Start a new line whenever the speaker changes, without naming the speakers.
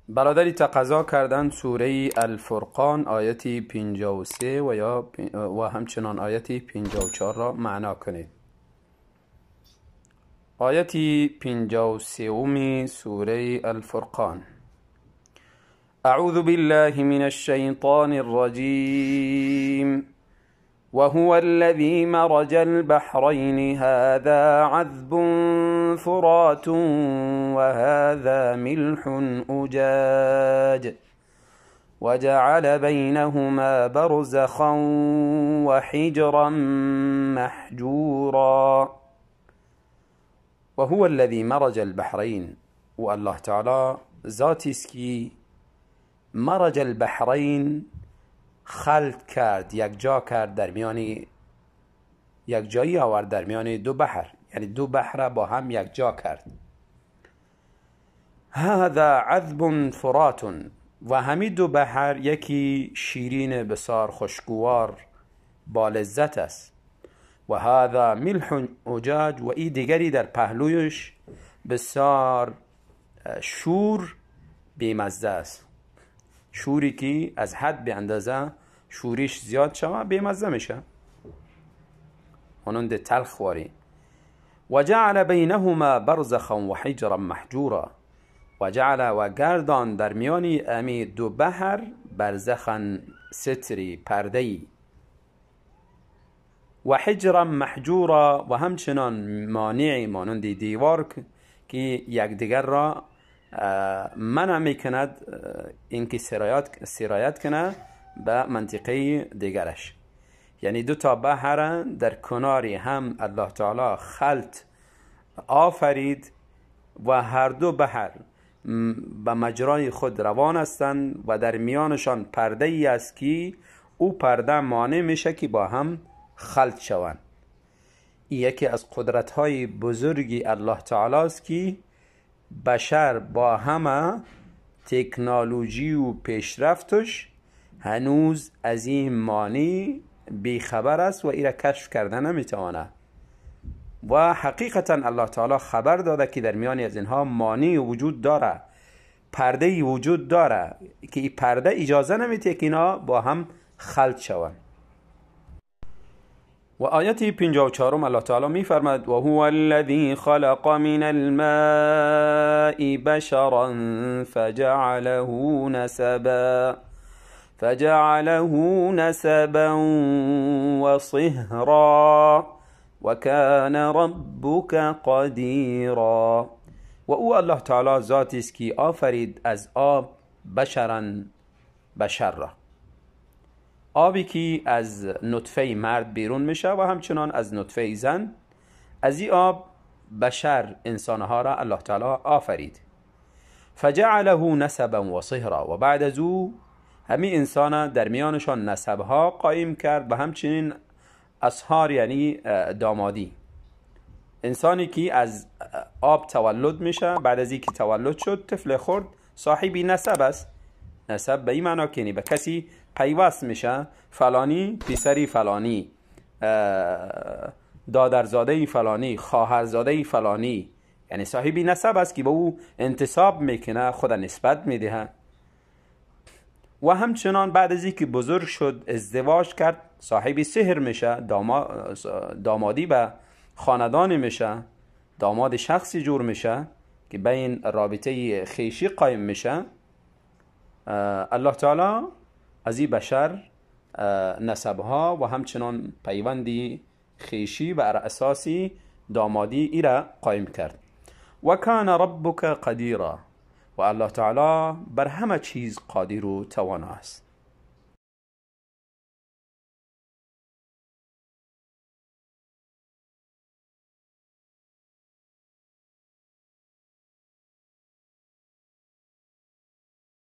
برادری تقاضا کردن سوره الفرقان آیتی 53 و همچنان آیتی 54 را معنا کنید. آیتی 53 سوره الفرقان: اعوذ بالله من الشیطان الرجیم وهو الذي مرج البحرين هذا عذب فرات وهذا ملح أجاج وجعل بينهما برزخا وحجرا محجورا وهو الذي مرج البحرين. والله تعالى ذاتی است که مرج البحرین خلط کرد، یک جا کرد، در میان یک جایی آورد در میان دو بحر، یعنی دو بحر با هم یک جا کرد. هذا عذب فرات، و همین دو بحر یکی شیرین بسیار خوشگوار با لذت است، و هذا ملح اجاج، و این دیگری در پهلویش بسیار شور بیمزه است. شوری که از حد به اندازه شوریش زیاد شوه بیمزه میشه، مانند تلخ واری. و جعل بینهما برزخا و حجرا محجورا، و جعل و گردان در میان امی دو بحر برزخا ستری پردهی، و حجرا محجورا، و همچنان مانعی مانند دیوار که یکدیگر را منع میکند اینکه سرایت کنه به منطقه دیگرش. یعنی دو تا بحر در کناری هم الله تعالی خلط آفرید و هر دو بحر به مجرای خود روان هستند و در میانشان پرده ای است که او پرده مانع میشه که با هم خلط شوند. یکی از قدرت های بزرگی الله تعالی است که بشر با همه تکنولوژی و پیشرفتش هنوز از این مانی بیخبر است و ایره کشف کرده نمیتوانه. و حقیقتا الله تعالی خبر داده که در میانی از اینها مانی وجود داره، پرده وجود داره که این پرده اجازه نمیده که اینا با هم خلط شوند. و آیت 54 الله تعالی می فرماید: و هو الذی خلق من الماء بشرا فجعله نسبا و صهرا و کان ربک قدیرا. و او الله تعالی ذاتی است که آفرید از آب بشر را، آبی که از نطفه مرد بیرون میشه و همچنان از نطفه زن. از این آب بشر انسانها را الله تعالی آفرید. فجعله نسبا و صهرا، و بعد از او همین انسان در میانشان نسبها قایم کرد و همچنین اصهار یعنی دامادی. انسانی که از آب تولد میشه، بعد از اینکه تولد شد طفل خرد صاحبی نسب است. نسب به این معنا که به کسی پیوست میشه، فلانی پسری فلانی، دادرزاده فلانی، خواهرزاده فلانی، یعنی صاحبی نسب است که به او انتساب میکنه، خود نسبت میده. و همچنان بعد از اینکه بزرگ شد ازدواج کرد، صاحبی سحر میشه، دامادی به خاندان میشه، داماد شخصی جور میشه که بین رابطه خیشی قایم میشه. الله تعالی از این بشر نسبها و همچنان پیوندی خیشی بر اساسی دامادی ایره قایم کرد. و کان ربک قدیرا، و الله تعالی بر همه چیز قادر و توانا است.